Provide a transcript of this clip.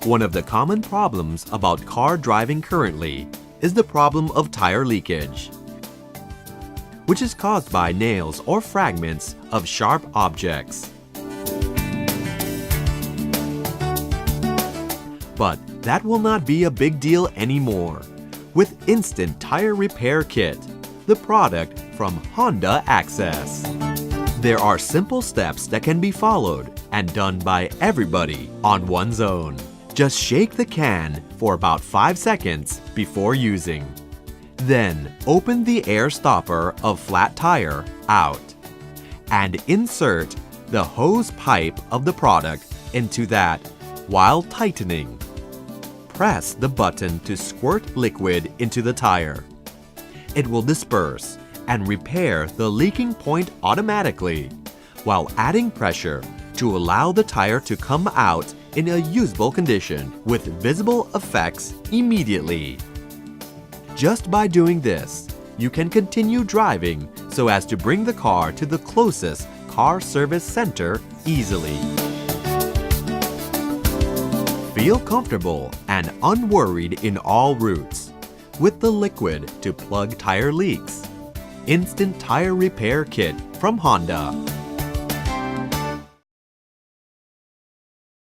One of the common problems about car driving currently is the problem of tire leakage, which is caused by nails or fragments of sharp objects. But that will not be a big deal anymore with Instant Tire Repair Kit, the product from Honda Access. There are simple steps that can be followed and done by everybody on one's own. Just shake the can for about 5 seconds before using. Then open the air stopper of flat tire out and insert the hose pipe of the product into that while tightening. Press the button to squirt liquid into the tire. It will disperse and repair the leaking point automatically while adding pressure to allow the tire to come out in a usable condition with visible effects immediately. Just by doing this, you can continue driving so as to bring the car to the closest car service center easily. Feel comfortable and unworried in all routes with the liquid to plug tire leaks. Instant Tire Repair Kit from Honda.